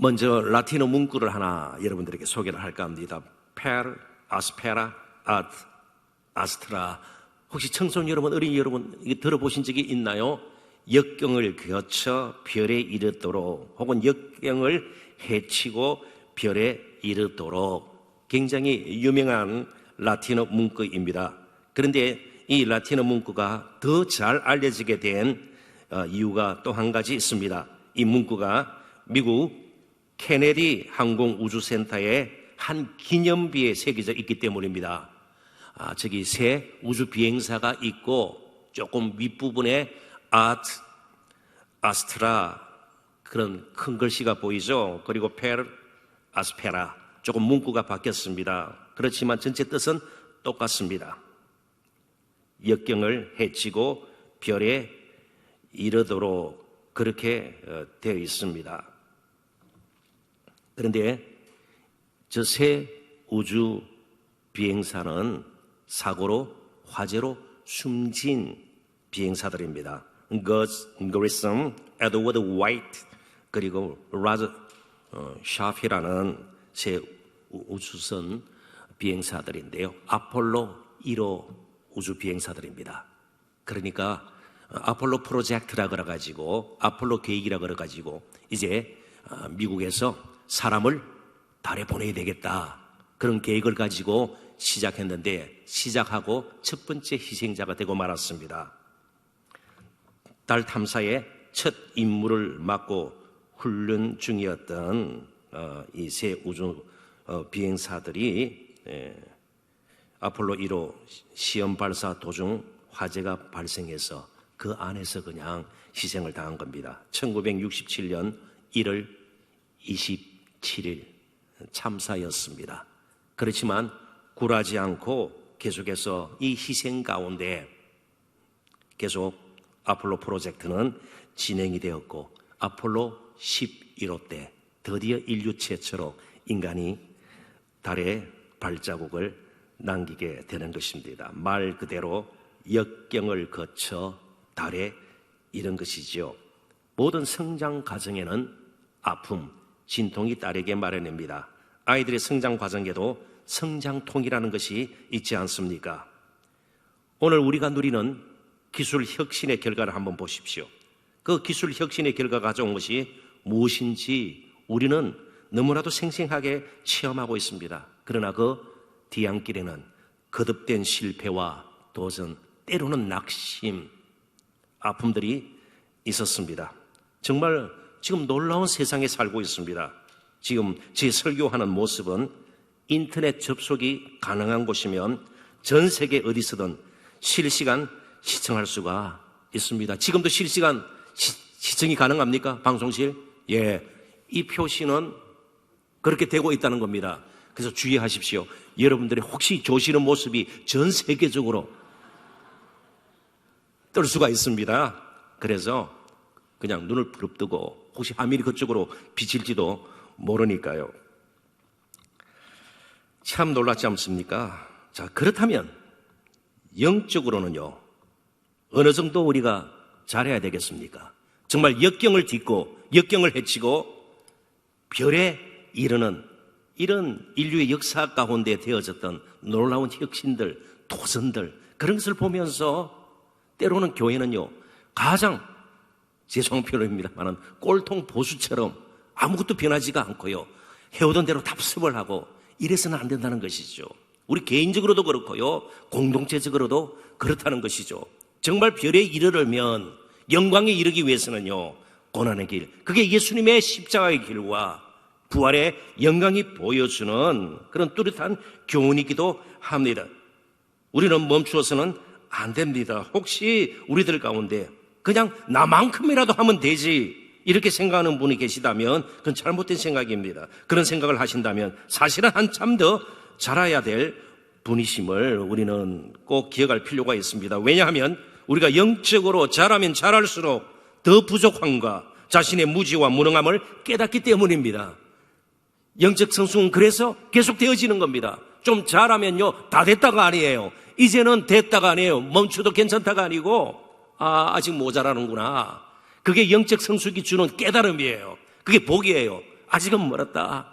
먼저 라틴어 문구를 하나 여러분들에게 소개를 할까 합니다. 페르, 아스페라, 아스트라. 혹시 청소년 여러분, 어린이 여러분 이게 들어보신 적이 있나요? 역경을 거쳐 별에 이르도록, 혹은 역경을 헤치고 별에 이르도록. 굉장히 유명한 라틴어 문구입니다. 그런데 이 라틴어 문구가 더 잘 알려지게 된 이유가 또 한 가지 있습니다. 이 문구가 미국 케네디 항공우주센터에 한 기념비에 새겨져 있기 때문입니다. 저기 새 우주 비행사가 있고 조금 윗부분에 아스트라 그런 큰 글씨가 보이죠. 그리고 페르, 아스페라 조금 문구가 바뀌었습니다. 그렇지만 전체 뜻은 똑같습니다. 역경을 헤치고 별에 이르도록 그렇게 되어 있습니다. 그런데 저 새 우주 비행사는 사고로 화재로 숨진 비행사들입니다. Gus Grissom, Edward White, 그리고 로저 샤피라는 새 우주선 비행사들인데요. 아폴로 1호 우주 비행사들입니다. 그러니까 아폴로 프로젝트라 그래가지고 아폴로 계획이라 그래가지고 이제 미국에서 사람을 달에 보내야 되겠다 그런 계획을 가지고 시작했는데 시작하고 첫 번째 희생자가 되고 말았습니다. 달 탐사의 첫 임무를 맡고 훈련 중이었던 이 새 우주 비행사들이 아폴로 1호 시험 발사 도중 화재가 발생해서 그 안에서 그냥 희생을 당한 겁니다. 1967년 1월 27일 참사였습니다. 그렇지만 굴하지 않고 계속해서 이 희생 가운데 계속 아폴로 프로젝트는 진행이 되었고 아폴로 11호 때 드디어 인류 최초로 인간이 달에 발자국을 남기게 되는 것입니다. 말 그대로 역경을 거쳐 달에 이른 것이죠. 모든 성장 과정에는 아픔, 진통이 따르게 마련입니다. 아이들의 성장 과정에도 성장통이라는 것이 있지 않습니까? 오늘 우리가 누리는 기술 혁신의 결과를 한번 보십시오. 그 기술 혁신의 결과가 가져온 것이 무엇인지 우리는 너무나도 생생하게 체험하고 있습니다. 그러나 그 뒤안길에는 거듭된 실패와 도전, 때로는 낙심, 아픔들이 있었습니다. 정말 지금 놀라운 세상에 살고 있습니다. 지금 제 설교하는 모습은 인터넷 접속이 가능한 곳이면 전 세계 어디서든 실시간 시청할 수가 있습니다. 지금도 실시간 시청이 가능합니까? 방송실? 예. 이 표시는 그렇게 되고 있다는 겁니다. 그래서 주의하십시오. 여러분들이 혹시 조시는 모습이 전 세계적으로 뜰 수가 있습니다. 그래서 그냥 눈을 부릅뜨고 혹시 화면이 그쪽으로 비칠지도 모르니까요. 참 놀랍지 않습니까? 자, 그렇다면 영적으로는요, 어느 정도 우리가 잘해야 되겠습니까? 정말 역경을 딛고 역경을 헤치고 별에 이르는 이런 인류의 역사 가운데 되어졌던 놀라운 혁신들, 도전들 그런 것을 보면서 때로는 교회는요 가장 죄송한 표현입니다만 꼴통 보수처럼 아무것도 변하지가 않고요 해오던 대로 답습을 하고 이래서는 안 된다는 것이죠. 우리 개인적으로도 그렇고요 공동체적으로도 그렇다는 것이죠. 정말 별에 이르려면 영광에 이르기 위해서는요 고난의 길, 그게 예수님의 십자가의 길과 부활의 영광이 보여주는 그런 뚜렷한 교훈이기도 합니다. 우리는 멈추어서는 안 됩니다. 혹시 우리들 가운데 그냥 나만큼이라도 하면 되지 이렇게 생각하는 분이 계시다면 그건 잘못된 생각입니다. 그런 생각을 하신다면 사실은 한참 더 잘해야 될 분이심을 우리는 꼭 기억할 필요가 있습니다. 왜냐하면 우리가 영적으로 잘하면 잘할수록 더 부족함과 자신의 무지와 무능함을 깨닫기 때문입니다. 영적 성숙은 그래서 계속 되어지는 겁니다. 좀 잘하면요 다 됐다가 아니에요. 이제는 됐다가 아니에요. 멈춰도 괜찮다가 아니고 아직 모자라는구나. 그게 영적 성숙이 주는 깨달음이에요. 그게 복이에요. 아직은 멀었다.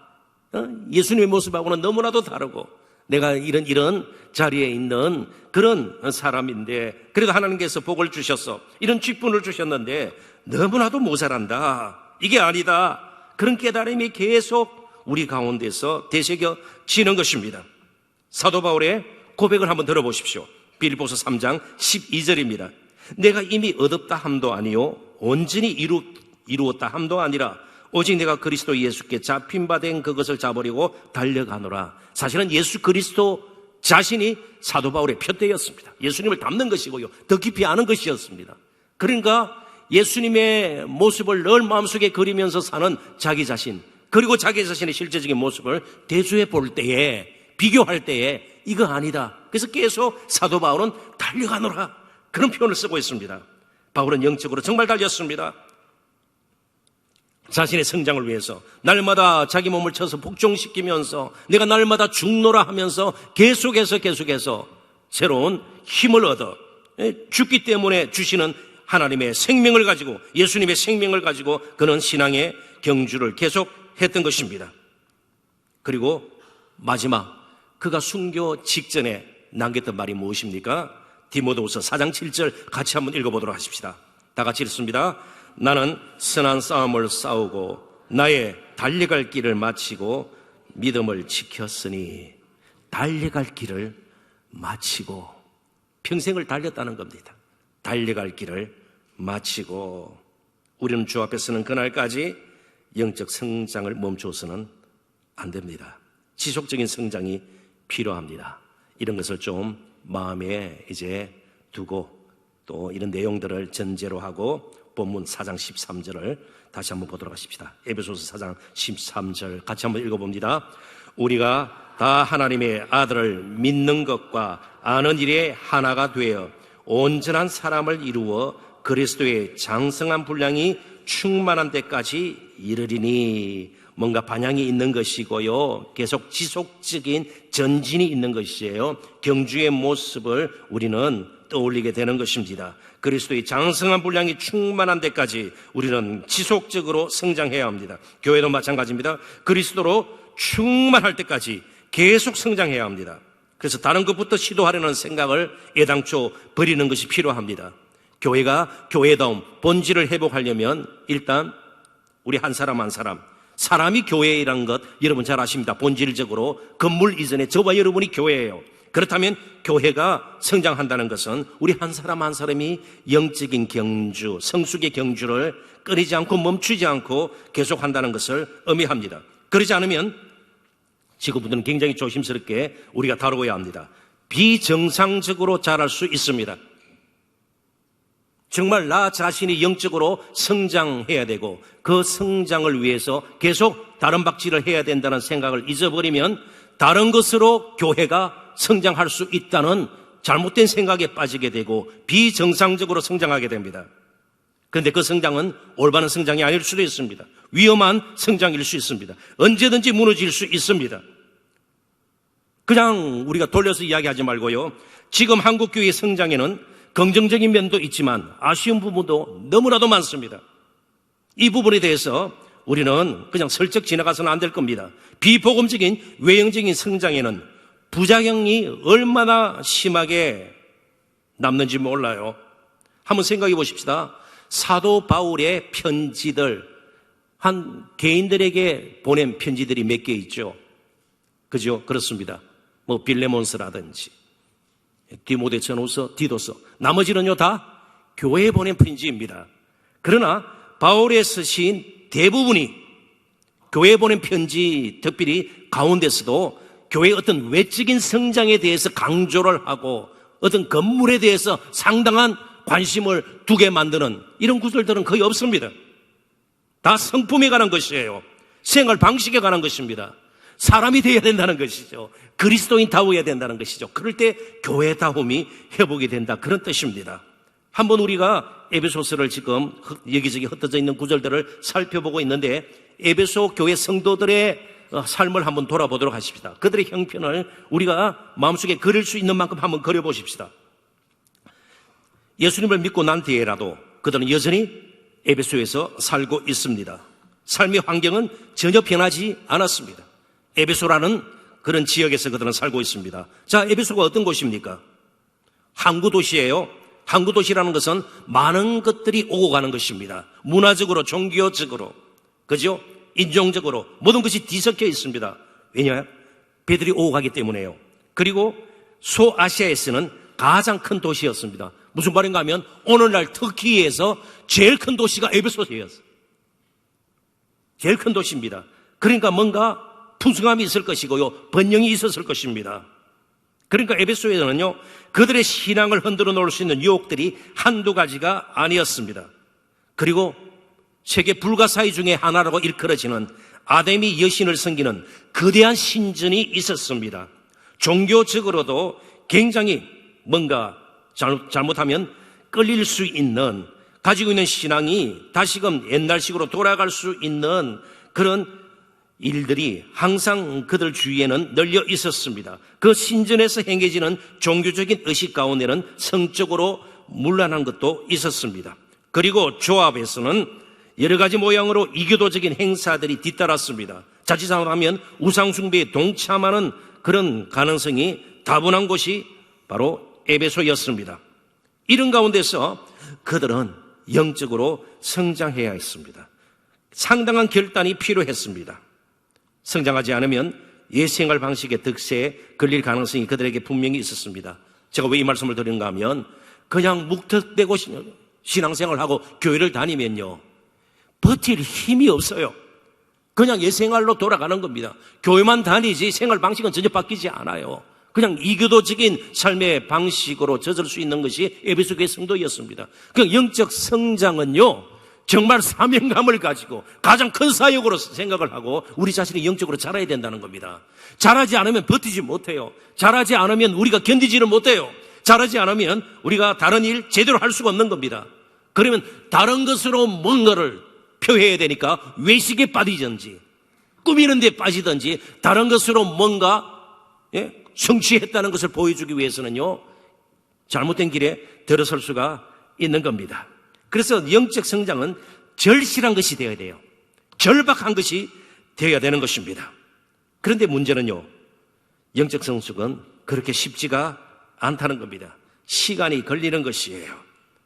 예수님의 모습하고는 너무나도 다르고 내가 이런 자리에 있는 그런 사람인데 그래도 하나님께서 복을 주셔서 이런 직분을 주셨는데 너무나도 모자란다. 이게 아니다. 그런 깨달음이 계속 우리 가운데서 되새겨지는 것입니다. 사도 바울의 고백을 한번 들어보십시오. 빌립보서 3장 12절입니다. 내가 이미 얻었다 함도 아니요 온전히 이루었다 함도 아니라 오직 내가 그리스도 예수께 잡힌 바 된 그것을 잡으려고 달려가노라. 사실은 예수 그리스도 자신이 사도 바울의 표대였습니다. 예수님을 닮는 것이고요, 더 깊이 아는 것이었습니다. 그러니까 예수님의 모습을 늘 마음속에 그리면서 사는 자기 자신, 그리고 자기 자신의 실제적인 모습을 대조해 볼 때에, 비교할 때에 이거 아니다. 그래서 계속 사도 바울은 달려가노라, 그런 표현을 쓰고 있습니다. 바울은 영적으로 정말 달렸습니다. 자신의 성장을 위해서 날마다 자기 몸을 쳐서 복종시키면서 내가 날마다 죽노라 하면서 계속해서 새로운 힘을 얻어 죽기 때문에 주시는 하나님의 생명을 가지고, 예수님의 생명을 가지고 그는 신앙의 경주를 계속했던 것입니다. 그리고 마지막 그가 순교 직전에 남겼던 말이 무엇입니까? 디모데후서 4장 7절 같이 한번 읽어보도록 하십시다. 다 같이 읽습니다. 나는 선한 싸움을 싸우고 나의 달려갈 길을 마치고 믿음을 지켰으니, 달려갈 길을 마치고, 평생을 달렸다는 겁니다. 달려갈 길을 마치고, 우리는 주 앞에 서는 그날까지 영적 성장을 멈춰서는 안 됩니다. 지속적인 성장이 필요합니다. 이런 것을 좀 마음에 이제 두고 또 이런 내용들을 전제로 하고 본문 4장 13절을 다시 한번 보도록 하십시다. 에베소서 4장 13절 같이 한번 읽어봅니다. 우리가 다 하나님의 아들을 믿는 것과 아는 일에 하나가 되어 온전한 사람을 이루어 그리스도의 장성한 분량이 충만한 데까지 이르리니, 뭔가 반향이 있는 것이고요, 계속 지속적인 전진이 있는 것이에요. 경주의 모습을 우리는 떠올리게 되는 것입니다. 그리스도의 장성한 분량이 충만한 데까지 우리는 지속적으로 성장해야 합니다. 교회도 마찬가지입니다. 그리스도로 충만할 때까지 계속 성장해야 합니다. 그래서 다른 것부터 시도하려는 생각을 애당초 버리는 것이 필요합니다. 교회가 교회다움, 본질을 회복하려면 일단 우리 한 사람 한 사람, 사람이 교회라는 것 여러분 잘 아십니다. 본질적으로 건물 이전에 저와 여러분이 교회예요. 그렇다면 교회가 성장한다는 것은 우리 한 사람 한 사람이 영적인 경주, 성숙의 경주를 끊이지 않고 멈추지 않고 계속한다는 것을 의미합니다. 그러지 않으면 지금부터는 굉장히 조심스럽게 우리가 다루어야 합니다. 비정상적으로 자랄 수 있습니다. 정말 나 자신이 영적으로 성장해야 되고 그 성장을 위해서 계속 다른 박질을 해야 된다는 생각을 잊어버리면 다른 것으로 교회가 성장할 수 있다는 잘못된 생각에 빠지게 되고 비정상적으로 성장하게 됩니다. 그런데 그 성장은 올바른 성장이 아닐 수도 있습니다. 위험한 성장일 수 있습니다. 언제든지 무너질 수 있습니다. 그냥 우리가 돌려서 이야기하지 말고요, 지금 한국교회의 성장에는 긍정적인 면도 있지만 아쉬운 부분도 너무나도 많습니다. 이 부분에 대해서 우리는 그냥 슬쩍 지나가서는 안 될 겁니다. 비복음적인 외형적인 성장에는 부작용이 얼마나 심하게 남는지 몰라요. 한번 생각해 보십시다. 사도 바울의 편지들, 한 개인들에게 보낸 편지들이 몇 개 있죠. 그죠? 그렇습니다. 뭐 빌레몬스라든지 디모데 전후서, 디도서, 나머지는요 다 교회에 보낸 편지입니다. 그러나 바울의 쓰신 대부분이 교회에 보낸 편지, 특별히 가운데서도 교회의 어떤 외적인 성장에 대해서 강조를 하고 어떤 건물에 대해서 상당한 관심을 두게 만드는 이런 구절들은 거의 없습니다. 다 성품에 관한 것이에요. 생활 방식에 관한 것입니다. 사람이 되어야 된다는 것이죠. 그리스도인다워야 된다는 것이죠. 그럴 때 교회다움이 회복이 된다, 그런 뜻입니다. 한번 우리가 에베소서를 지금 여기저기 흩어져 있는 구절들을 살펴보고 있는데 에베소 교회 성도들의 삶을 한번 돌아보도록 하십시다. 그들의 형편을 우리가 마음속에 그릴 수 있는 만큼 한번 그려보십시다. 예수님을 믿고 난 뒤에라도 그들은 여전히 에베소에서 살고 있습니다. 삶의 환경은 전혀 변하지 않았습니다. 에베소라는 그런 지역에서 그들은 살고 있습니다. 자, 에베소가 어떤 곳입니까? 항구 도시예요. 항구 도시라는 것은 많은 것들이 오고 가는 것입니다. 문화적으로, 종교적으로, 그죠? 인종적으로 모든 것이 뒤섞여 있습니다. 왜냐? 배들이 오고 가기 때문에요. 그리고 소아시아에서는 가장 큰 도시였습니다. 무슨 말인가 하면 오늘날 터키에서 제일 큰 도시가 에베소였어요. 제일 큰 도시입니다. 그러니까 뭔가 풍성함이 있을 것이고요, 번영이 있었을 것입니다. 그러니까 에베소에서는요, 그들의 신앙을 흔들어 놓을 수 있는 유혹들이 한두 가지가 아니었습니다. 그리고 세계 불가사의 중에 하나라고 일컬어지는 아데미 여신을 섬기는 거대한 신전이 있었습니다. 종교적으로도 굉장히 뭔가 잘못하면 끌릴 수 있는, 가지고 있는 신앙이 다시금 옛날식으로 돌아갈 수 있는 그런 일들이 항상 그들 주위에는 널려 있었습니다. 그 신전에서 행해지는 종교적인 의식 가운데는 성적으로 문란한 것도 있었습니다. 그리고 조합에서는 여러 가지 모양으로 이교도적인 행사들이 뒤따랐습니다. 자칫 잘못하면 우상숭배에 동참하는 그런 가능성이 다분한 곳이 바로 에베소였습니다. 이런 가운데서 그들은 영적으로 성장해야 했습니다. 상당한 결단이 필요했습니다. 성장하지 않으면 옛생활 방식의 득세에 걸릴 가능성이 그들에게 분명히 있었습니다. 제가 왜 이 말씀을 드리는가 하면 그냥 묵턱대고 신앙생활하고 교회를 다니면요, 버틸 힘이 없어요. 그냥 옛생활로 돌아가는 겁니다. 교회만 다니지 생활 방식은 전혀 바뀌지 않아요. 그냥 이교도적인 삶의 방식으로 젖을 수 있는 것이 에베소 교회 성도였습니다. 그 영적 성장은요, 정말 사명감을 가지고 가장 큰 사역으로 생각을 하고 우리 자신이 영적으로 자라야 된다는 겁니다. 자라지 않으면 버티지 못해요. 자라지 않으면 우리가 견디지를 못해요. 자라지 않으면 우리가 다른 일 제대로 할 수가 없는 겁니다. 그러면 다른 것으로 뭔가를 표해야 되니까 외식에 빠지든지 꾸미는 데 빠지든지 다른 것으로 뭔가 성취했다는 것을 보여주기 위해서는요, 잘못된 길에 들어설 수가 있는 겁니다. 그래서 영적 성장은 절실한 것이 되어야 돼요. 절박한 것이 되어야 되는 것입니다. 그런데 문제는요, 영적 성숙은 그렇게 쉽지가 않다는 겁니다. 시간이 걸리는 것이에요.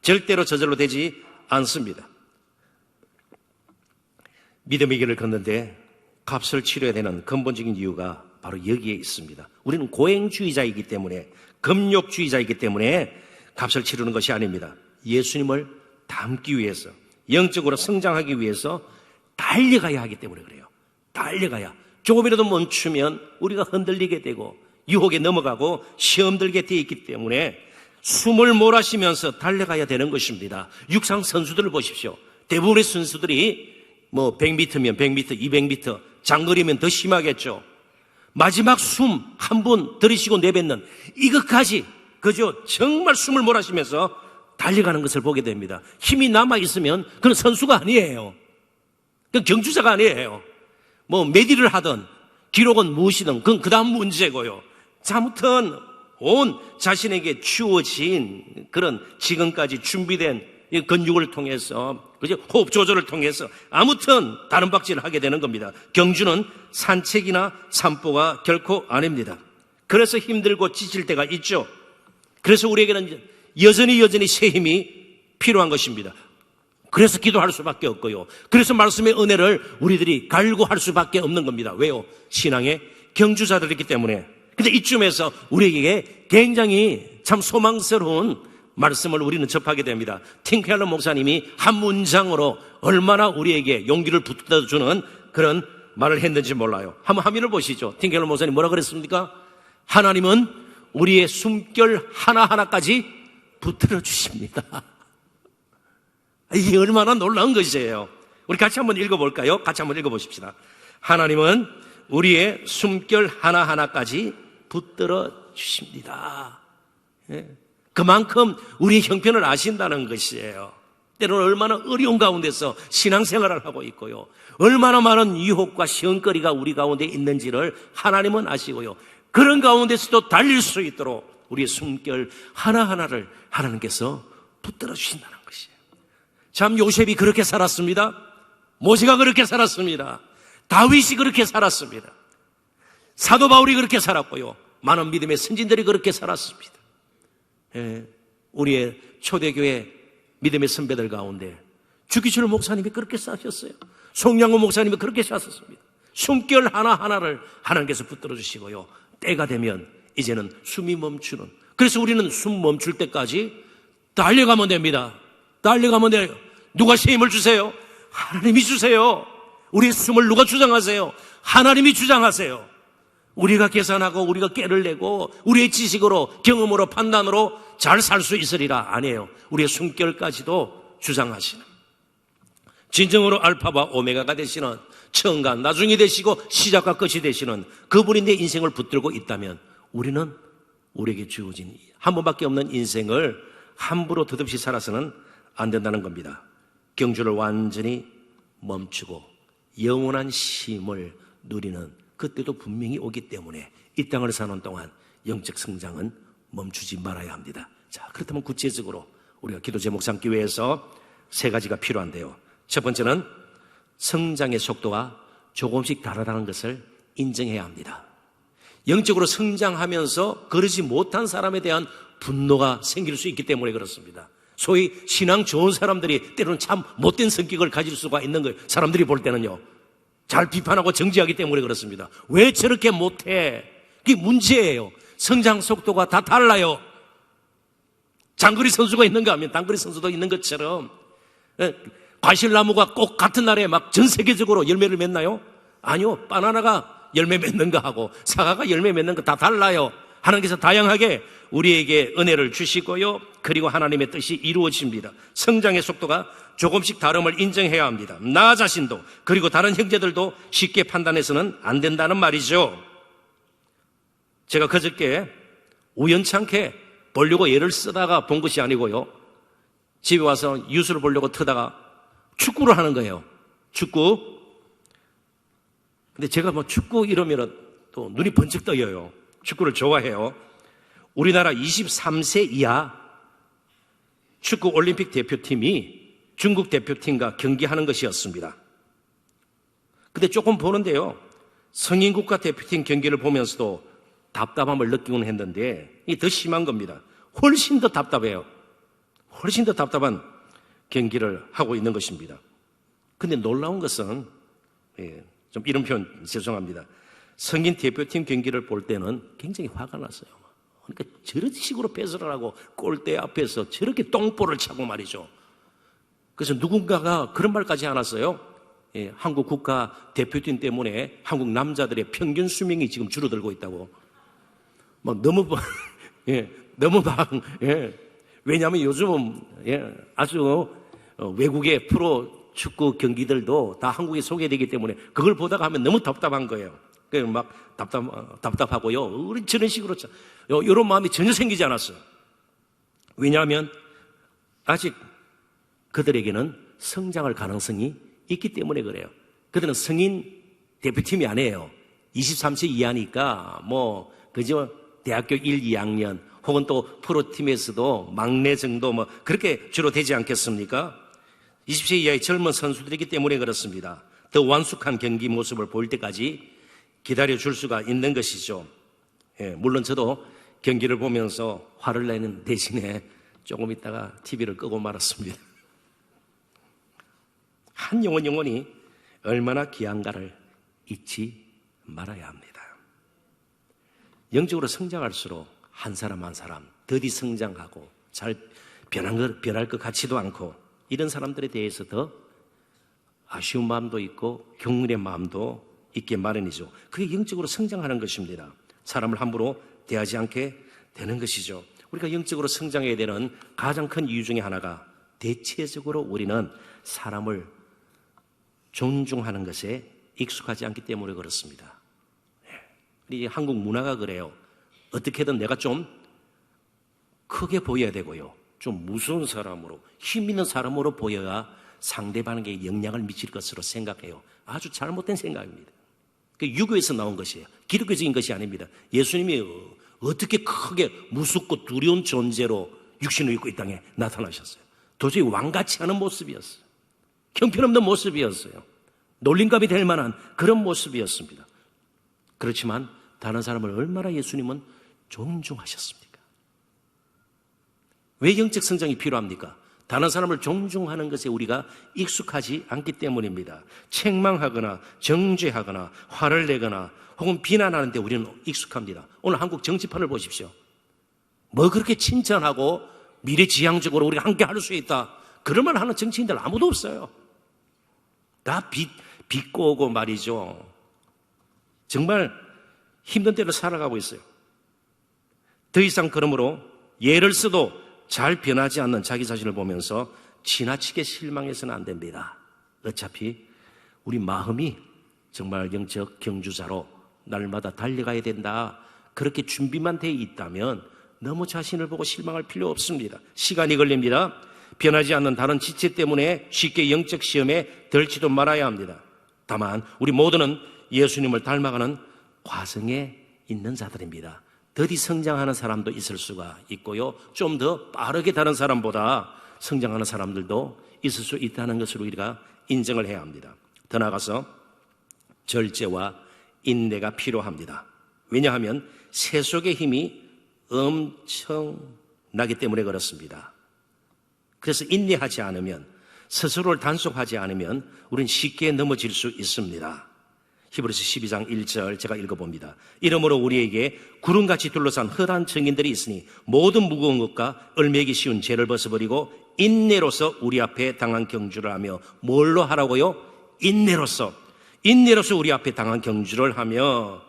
절대로 저절로 되지 않습니다. 믿음의 길을 걷는데 값을 치러야 되는 근본적인 이유가 바로 여기에 있습니다. 우리는 고행주의자이기 때문에, 금욕주의자이기 때문에 값을 치르는 것이 아닙니다. 예수님을 닮기 위해서, 영적으로 성장하기 위해서 달려가야 하기 때문에 그래요. 달려가야. 조금이라도 멈추면 우리가 흔들리게 되고 유혹에 넘어가고 시험 들게 되어 있기 때문에 숨을 몰아쉬면서 달려가야 되는 것입니다. 육상 선수들을 보십시오. 대부분의 선수들이 100m면 100m, 200m, 장거리면 더 심하겠죠. 마지막 숨 한 번 들이쉬고 내뱉는 이것까지, 그죠? 정말 숨을 몰아쉬면서 달려가는 것을 보게 됩니다. 힘이 남아있으면 그건 선수가 아니에요. 그건 경주자가 아니에요. 메디를 하든 기록은 무엇이든 그건 그 다음 문제고요. 자, 아무튼 온 자신에게 주어진 그런 지금까지 준비된 근육을 통해서, 그죠? 호흡 조절을 통해서 아무튼 다른 박질을 하게 되는 겁니다. 경주는 산책이나 산보가 결코 아닙니다. 그래서 힘들고 지칠 때가 있죠. 그래서 우리에게는 여전히 새 힘이 필요한 것입니다. 그래서 기도할 수밖에 없고요. 그래서 말씀의 은혜를 우리들이 갈구할 수밖에 없는 겁니다. 왜요? 신앙의 경주자들이기 때문에. 근데 이쯤에서 우리에게 굉장히 참 소망스러운 말씀을 우리는 접하게 됩니다. 팅켈러 목사님이 한 문장으로 얼마나 우리에게 용기를 붙들어주는 그런 말을 했는지 몰라요. 한번 화면을 보시죠. 팅켈러 목사님 뭐라 그랬습니까? 하나님은 우리의 숨결 하나하나까지 붙들어 주십니다. 이게 얼마나 놀라운 것이에요. 우리 같이 한번 읽어볼까요? 같이 한번 읽어보십시다. 하나님은 우리의 숨결 하나하나까지 붙들어 주십니다. 그만큼 우리의 형편을 아신다는 것이에요. 때로는 얼마나 어려운 가운데서 신앙생활을 하고 있고요, 얼마나 많은 유혹과 시험거리가 우리 가운데 있는지를 하나님은 아시고요, 그런 가운데서도 달릴 수 있도록 우리의 숨결 하나하나를 하나님께서 붙들어 주신다는 것이에요. 참 요셉이 그렇게 살았습니다. 모세가 그렇게 살았습니다. 다윗이 그렇게 살았습니다. 사도 바울이 그렇게 살았고요. 많은 믿음의 선진들이 그렇게 살았습니다. 우리의 초대교회 믿음의 선배들 가운데 주기철 목사님이 그렇게 사셨어요. 송양호 목사님이 그렇게 사셨습니다. 숨결 하나하나를 하나님께서 붙들어 주시고요. 때가 되면 이제는 숨이 멈추는, 그래서 우리는 숨 멈출 때까지 달려가면 됩니다. 달려가면 돼요. 누가 새 힘을 주세요? 하나님이 주세요. 우리의 숨을 누가 주장하세요? 하나님이 주장하세요. 우리가 계산하고 우리가 깨를 내고 우리의 지식으로 경험으로 판단으로 잘 살 수 있으리라 아니에요. 우리의 숨결까지도 주장하시는, 진정으로 알파와 오메가가 되시는, 처음과 나중이 되시고 시작과 끝이 되시는 그분이 내 인생을 붙들고 있다면 우리는 우리에게 주어진 한 번밖에 없는 인생을 함부로 덧없이 살아서는 안 된다는 겁니다. 경주를 완전히 멈추고 영원한 쉼을 누리는 그때도 분명히 오기 때문에 이 땅을 사는 동안 영적 성장은 멈추지 말아야 합니다. 자, 그렇다면 구체적으로 우리가 기도 제목 삼기 위해서 세 가지가 필요한데요. 첫 번째는 성장의 속도가 조금씩 다르다는 것을 인정해야 합니다. 영적으로 성장하면서 그러지 못한 사람에 대한 분노가 생길 수 있기 때문에 그렇습니다. 소위 신앙 좋은 사람들이 때로는 참 못된 성격을 가질 수가 있는 거예요. 사람들이 볼 때는요. 잘 비판하고 정지하기 때문에 그렇습니다. 왜 저렇게 못해? 그게 문제예요. 성장 속도가 다 달라요. 장거리 선수가 있는가 하면 단거리 선수도 있는 것처럼 과실나무가 꼭 같은 날에 막 전 세계적으로 열매를 맺나요? 아니요. 바나나가 열매 맺는 거하고 사과가 열매 맺는 거 다 달라요. 하나님께서 다양하게 우리에게 은혜를 주시고요. 그리고 하나님의 뜻이 이루어집니다. 성장의 속도가 조금씩 다름을 인정해야 합니다. 나 자신도 그리고 다른 형제들도 쉽게 판단해서는 안 된다는 말이죠. 제가 그저께 우연찮게 보려고 애를 쓰다가 본 것이 아니고요. 집에 와서 뉴스를 보려고 트다가 축구를 하는 거예요. 축구. 근데 제가 뭐 축구 이러면 또 눈이 번쩍 떠요. 축구를 좋아해요. 우리나라 23세 이하 축구 올림픽 대표팀이 중국 대표팀과 경기하는 것이었습니다. 근데 조금 보는데요. 성인 국가 대표팀 경기를 보면서도 답답함을 느끼곤 했는데 이게 더 심한 겁니다. 훨씬 더 답답해요. 훨씬 더 답답한 경기를 하고 있는 것입니다. 근데 놀라운 것은 좀 이런 표현 죄송합니다. 성인 대표팀 경기를 볼 때는 굉장히 화가 났어요. 그러니까 저런 식으로 패스를 하고 골대 앞에서 저렇게 똥볼을 차고 말이죠. 그래서 누군가가 그런 말까지 하놨어요. 한국 국가 대표팀 때문에 한국 남자들의 평균 수명이 지금 줄어들고 있다고. 막 너무 너무 왜냐하면 요즘은 아주 외국의 프로 축구 경기들도 다 한국에 소개되기 때문에 그걸 보다가 하면 너무 답답한 거예요. 그래서 막 답답하고요. 우리 저런 식으로 이런 마음이 전혀 생기지 않았어요. 왜냐하면 아직 그들에게는 성장할 가능성이 있기 때문에 그래요. 그들은 성인 대표팀이 아니에요. 23세 이하니까 그저 대학교 1, 2학년 혹은 또 프로팀에서도 막내 정도 그렇게 주로 되지 않겠습니까? 20세 이하의 젊은 선수들이기 때문에 그렇습니다. 더 완숙한 경기 모습을 보일 때까지 기다려줄 수가 있는 것이죠. 물론 저도 경기를 보면서 화를 내는 대신에 조금 있다가 TV를 끄고 말았습니다. 한 영혼이 얼마나 귀한가를 잊지 말아야 합니다. 영적으로 성장할수록 한 사람 한 사람 더디 성장하고 잘 변할 것 같지도 않고 이런 사람들에 대해서 더 아쉬운 마음도 있고 경륜의 마음도 있게 마련이죠. 그게 영적으로 성장하는 것입니다. 사람을 함부로 대하지 않게 되는 것이죠. 우리가 영적으로 성장해야 되는 가장 큰 이유 중에 하나가 대체적으로 우리는 사람을 존중하는 것에 익숙하지 않기 때문에 그렇습니다. 우리 한국 문화가 그래요. 어떻게든 내가 좀 크게 보여야 되고요. 좀 무서운 사람으로, 힘 있는 사람으로 보여야 상대방에게 영향을 미칠 것으로 생각해요. 아주 잘못된 생각입니다. 유교에서 나온 것이에요. 기독교적인 것이 아닙니다. 예수님이 어떻게 크게 무섭고 두려운 존재로 육신을 입고 이 땅에 나타나셨어요. 도저히 왕같이 하는 모습이었어요. 형편없는 모습이었어요. 놀림감이 될 만한 그런 모습이었습니다. 그렇지만 다른 사람을 얼마나 예수님은 존중하셨습니까? 왜 영적 성장이 필요합니까? 다른 사람을 존중하는 것에 우리가 익숙하지 않기 때문입니다. 책망하거나 정죄하거나 화를 내거나 혹은 비난하는 데 우리는 익숙합니다. 오늘 한국 정치판을 보십시오. 뭐 그렇게 칭찬하고 미래지향적으로 우리가 함께 할 수 있다, 그럴 만하는 정치인들 아무도 없어요. 다 비꼬고 말이죠. 정말 힘든 때를 살아가고 있어요. 더 이상 그러므로 예를 써도 잘 변하지 않는 자기 자신을 보면서 지나치게 실망해서는 안 됩니다. 어차피 우리 마음이 정말 영적 경주자로 날마다 달려가야 된다, 그렇게 준비만 돼 있다면 너무 자신을 보고 실망할 필요 없습니다. 시간이 걸립니다. 변하지 않는 다른 지체 때문에 쉽게 영적 시험에 들지도 말아야 합니다. 다만 우리 모두는 예수님을 닮아가는 과정에 있는 자들입니다. 더디 성장하는 사람도 있을 수가 있고요, 좀 더 빠르게 다른 사람보다 성장하는 사람들도 있을 수 있다는 것을 우리가 인정을 해야 합니다. 더 나아가서 절제와 인내가 필요합니다. 왜냐하면 세속의 힘이 엄청나기 때문에 그렇습니다. 그래서 인내하지 않으면, 스스로를 단속하지 않으면 우리는 쉽게 넘어질 수 있습니다. 히브리서 12장 1절 제가 읽어봅니다. 이러므로 우리에게 구름같이 둘러싼 헛한 증인들이 있으니 모든 무거운 것과 얼매기 쉬운 죄를 벗어버리고 인내로서 우리 앞에 당한 경주를 하며, 뭘로 하라고요? 인내로서 우리 앞에 당한 경주를 하며,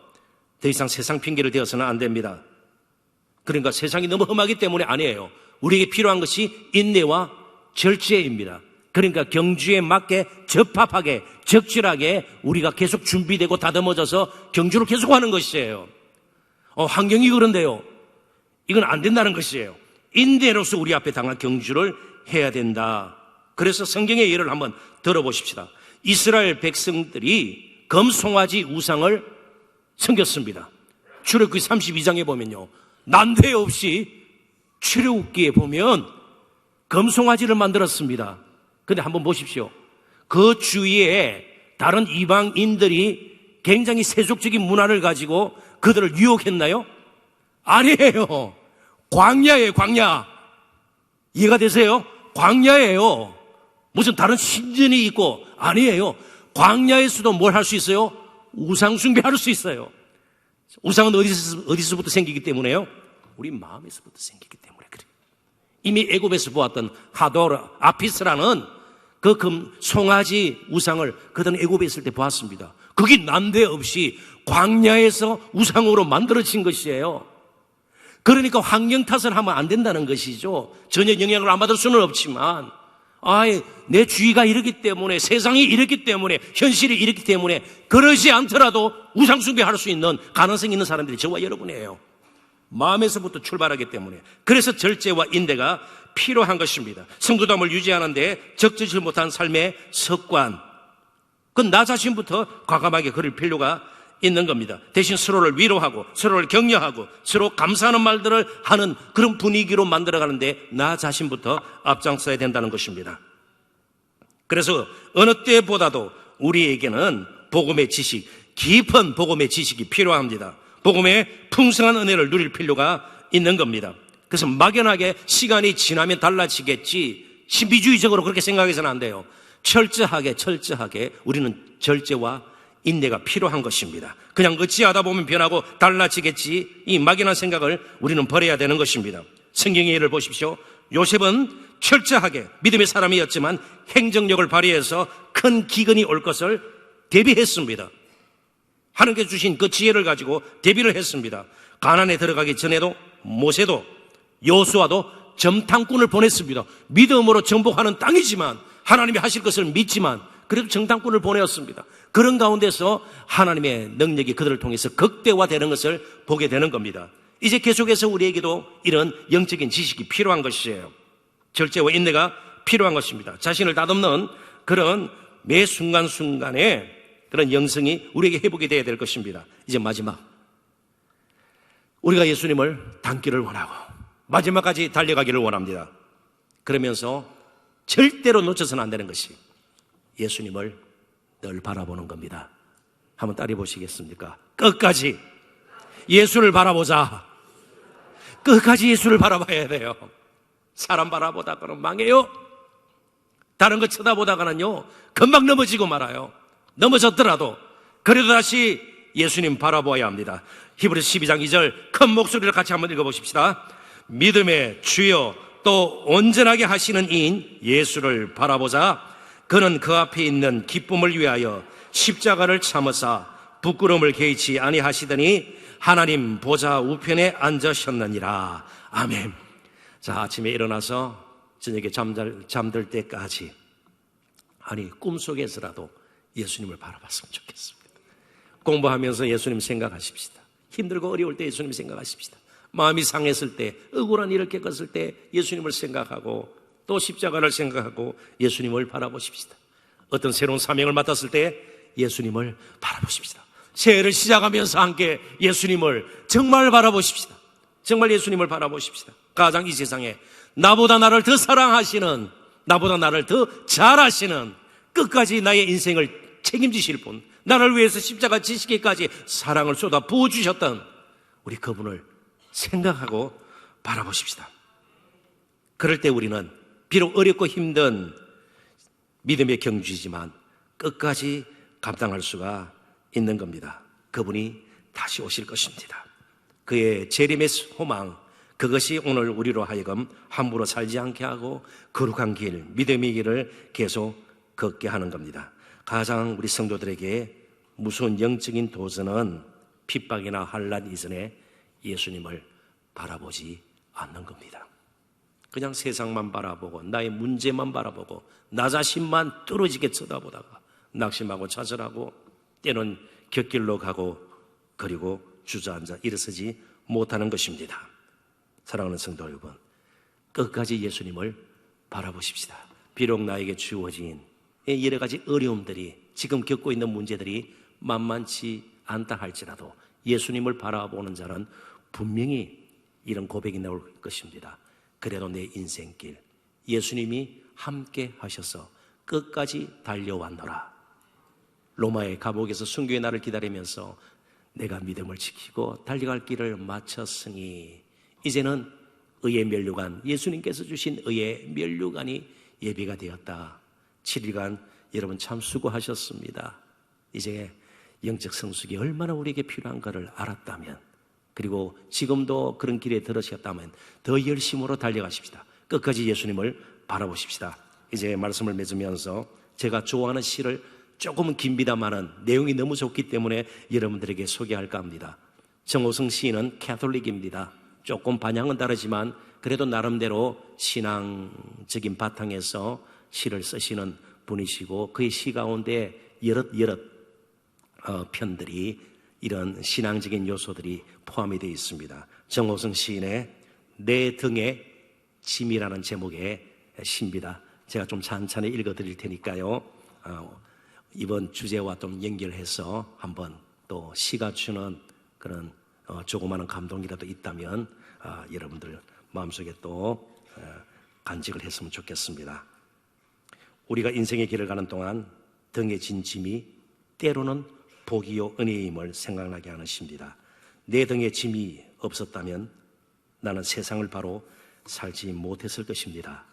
더 이상 세상 핑계를 대어서는 안 됩니다. 그러니까 세상이 너무 험하기 때문에 아니에요. 우리에게 필요한 것이 인내와 절제입니다. 그러니까 경주에 맞게 적합하게 적절하게 우리가 계속 준비되고 다듬어져서 경주를 계속하는 것이에요. 환경이 그런데요, 이건 안 된다는 것이에요. 인내로서 우리 앞에 당한 경주를 해야 된다. 그래서 성경의 예를 한번 들어보십시다. 이스라엘 백성들이 금송아지 우상을 섬겼습니다. 출애굽기 32장에 보면요, 난데없이 출애굽기에 보면 금송아지를 만들었습니다. 근데 한번 보십시오. 그 주위에 다른 이방인들이 굉장히 세속적인 문화를 가지고 그들을 유혹했나요? 아니에요. 광야예요, 광야. 이해가 되세요? 광야예요. 무슨 다른 신전이 있고 아니에요. 광야에서도 뭘 할 수 있어요? 우상 숭배할 수 있어요. 우상은 어디서부터 생기기 때문에요? 우리 마음에서부터 생기기 때문에 그래요. 이미 애굽에서 보았던 하도르, 아피스라는 그 송아지 우상을 그들은 애굽에 있을 때 보았습니다. 그게 난데없이 광야에서 우상으로 만들어진 것이에요. 그러니까 환경 탓을 하면 안 된다는 것이죠. 전혀 영향을 안 받을 수는 없지만, 내 주위가 이렇기 때문에, 세상이 이렇기 때문에, 현실이 이렇기 때문에 그러지 않더라도 우상 숭배할 수 있는 가능성이 있는 사람들이 저와 여러분이에요. 마음에서부터 출발하기 때문에. 그래서 절제와 인내가 필요한 것입니다. 성도됨을 유지하는데 적절치 못한 삶의 습관, 그건 나 자신부터 과감하게 그럴 필요가 있는 겁니다. 대신 서로를 위로하고 서로를 격려하고 서로 감사하는 말들을 하는 그런 분위기로 만들어가는데 나 자신부터 앞장서야 된다는 것입니다. 그래서 어느 때보다도 우리에게는 복음의 지식, 깊은 복음의 지식이 필요합니다. 복음의 풍성한 은혜를 누릴 필요가 있는 겁니다. 그래서 막연하게 시간이 지나면 달라지겠지, 신비주의적으로 그렇게 생각해서는 안 돼요. 철저하게 우리는 절제와 인내가 필요한 것입니다. 그냥 어찌하다 보면 변하고 달라지겠지, 이 막연한 생각을 우리는 버려야 되는 것입니다. 성경의 예를 보십시오. 요셉은 철저하게 믿음의 사람이었지만 행정력을 발휘해서 큰 기근이 올 것을 대비했습니다. 하나님께서 주신 그 지혜를 가지고 대비를 했습니다. 가나안에 들어가기 전에도 모세도 여호수아도 정탐꾼을 보냈습니다. 믿음으로 정복하는 땅이지만, 하나님이 하실 것을 믿지만 그래도 정탐꾼을 보내었습니다. 그런 가운데서 하나님의 능력이 그들을 통해서 극대화되는 것을 보게 되는 겁니다. 이제 계속해서 우리에게도 이런 영적인 지식이 필요한 것이에요. 절제와 인내가 필요한 것입니다. 자신을 다듬는 그런 매 순간순간에 그런 영성이 우리에게 회복이 되어야 될 것입니다. 이제 마지막, 우리가 예수님을 닮기를 원하고 마지막까지 달려가기를 원합니다. 그러면서 절대로 놓쳐서는 안 되는 것이 예수님을 늘 바라보는 겁니다. 한번 따라해 보시겠습니까? 끝까지 예수를 바라보자. 끝까지 예수를 바라봐야 돼요. 사람 바라보다가는 망해요. 다른 거 쳐다보다가는요, 금방 넘어지고 말아요. 넘어졌더라도 그래도 다시 예수님 바라보아야 합니다. 히브리서 12장 2절 큰 목소리를 같이 한번 읽어보십시다. 믿음의 주여 또 온전하게 하시는 이인 예수를 바라보자. 그는 그 앞에 있는 기쁨을 위하여 십자가를 참으사 부끄러움을 개의치 아니하시더니 하나님 보좌 우편에 앉으셨느니라. 아멘. 자, 아침에 일어나서 저녁에 잠들 때까지, 아니 꿈속에서라도 예수님을 바라봤으면 좋겠습니다. 공부하면서 예수님 생각하십시다. 힘들고 어려울 때 예수님 생각하십시다. 마음이 상했을 때, 억울한 일을 겪었을 때 예수님을 생각하고 또 십자가를 생각하고 예수님을 바라보십시다. 어떤 새로운 사명을 맡았을 때 예수님을 바라보십시다. 새해를 시작하면서 함께 예수님을 정말 바라보십시다. 정말 예수님을 바라보십시다. 가장 이 세상에 나보다 나를 더 사랑하시는, 나보다 나를 더 잘하시는, 끝까지 나의 인생을 책임지실 분, 나를 위해서 십자가 지시기까지 사랑을 쏟아 부어주셨던 우리 그분을 생각하고 바라보십시다. 그럴 때 우리는 비록 어렵고 힘든 믿음의 경주이지만 끝까지 감당할 수가 있는 겁니다. 그분이 다시 오실 것입니다. 그의 재림의 소망, 그것이 오늘 우리로 하여금 함부로 살지 않게 하고 거룩한 길, 믿음의 길을 계속 걷게 하는 겁니다. 가장 우리 성도들에게 무서운 영적인 도전은 핍박이나 환난 이전에 예수님을 바라보지 않는 겁니다. 그냥 세상만 바라보고 나의 문제만 바라보고 나 자신만 뚫어지게 쳐다보다가 낙심하고 좌절하고 때는 곁길로 가고 그리고 주저앉아 일어서지 못하는 것입니다. 사랑하는 성도 여러분, 끝까지 예수님을 바라보십시다. 비록 나에게 주어진 여러 가지 어려움들이, 지금 겪고 있는 문제들이 만만치 않다 할지라도 예수님을 바라보는 자는 분명히 이런 고백이 나올 것입니다. 그래도 내 인생길 예수님이 함께 하셔서 끝까지 달려왔노라. 로마의 감옥에서 순교의 날을 기다리면서 내가 믿음을 지키고 달려갈 길을 마쳤으니 이제는 의의 면류관, 예수님께서 주신 의의 면류관이 예비가 되었다. 7일간 여러분 참 수고하셨습니다. 이제 영적 성숙이 얼마나 우리에게 필요한가를 알았다면, 그리고 지금도 그런 길에 들으셨다면 더 열심으로 달려가십시다. 끝까지 예수님을 바라보십시다. 이제 말씀을 맺으면서 제가 좋아하는 시를 조금은 깁니다만은 내용이 너무 좋기 때문에 여러분들에게 소개할까 합니다. 정호성 시인은 캐톨릭입니다. 조금 반향은 다르지만 그래도 나름대로 신앙적인 바탕에서 시를 쓰시는 분이시고, 그의 시 가운데 여럿 편들이 이런 신앙적인 요소들이 포함이 되어 있습니다. 정호성 시인의 내 등에 짐이라는 제목의 시입니다. 제가 좀 찬찬히 읽어드릴 테니까요, 이번 주제와 좀 연결해서 한번 또 시가 주는 그런 조그마한 감동이라도 있다면 여러분들 마음속에 또 간직을 했으면 좋겠습니다. 우리가 인생의 길을 가는 동안 등에 진 짐이 때로는 복이요 은혜임을 생각나게 하는 시입니다. 내 등에 짐이 없었다면 나는 세상을 바로 살지 못했을 것입니다.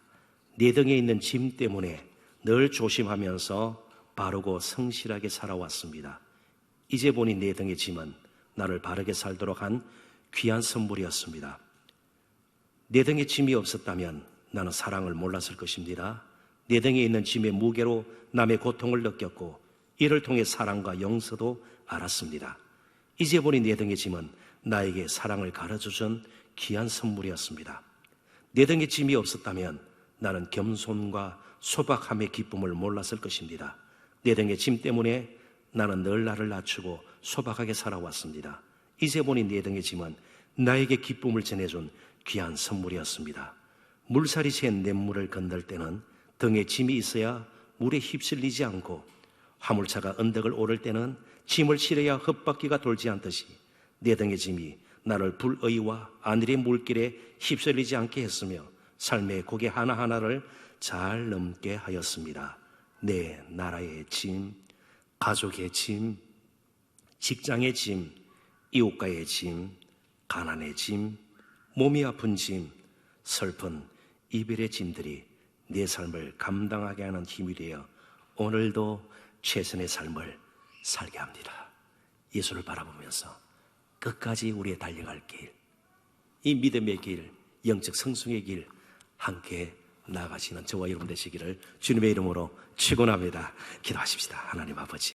내 등에 있는 짐 때문에 늘 조심하면서 바르고 성실하게 살아왔습니다. 이제 보니 내 등의 짐은 나를 바르게 살도록 한 귀한 선물이었습니다. 내 등에 짐이 없었다면 나는 사랑을 몰랐을 것입니다. 내 등에 있는 짐의 무게로 남의 고통을 느꼈고 이를 통해 사랑과 용서도 알았습니다. 이제 보니 내 등의 짐은 나에게 사랑을 가르쳐준 귀한 선물이었습니다. 내 등에 짐이 없었다면 나는 겸손과 소박함의 기쁨을 몰랐을 것입니다. 내 등의 짐 때문에 나는 늘 나를 낮추고 소박하게 살아왔습니다. 이제 보니 내 등의 짐은 나에게 기쁨을 전해준 귀한 선물이었습니다. 물살이 샌 냇물을 건널 때는 등에 짐이 있어야 물에 휩쓸리지 않고, 화물차가 언덕을 오를 때는 짐을 실어야 헛바퀴가 돌지 않듯이 내 등의 짐이 나를 불의와 안일의 물길에 휩쓸리지 않게 했으며 삶의 고개 하나하나를 잘 넘게 하였습니다. 내 나라의 짐, 가족의 짐, 직장의 짐, 이웃과의 짐, 가난의 짐, 몸이 아픈 짐, 슬픈 이별의 짐들이 내 삶을 감당하게 하는 힘이 되어 오늘도 최선의 삶을 살게 합니다. 예수를 바라보면서 끝까지 우리의 달려갈 길, 이 믿음의 길, 영적 성숙의 길 함께 나아가시는 저와 여러분 되시기를 주님의 이름으로 축원합니다. 기도하십시다. 하나님 아버지,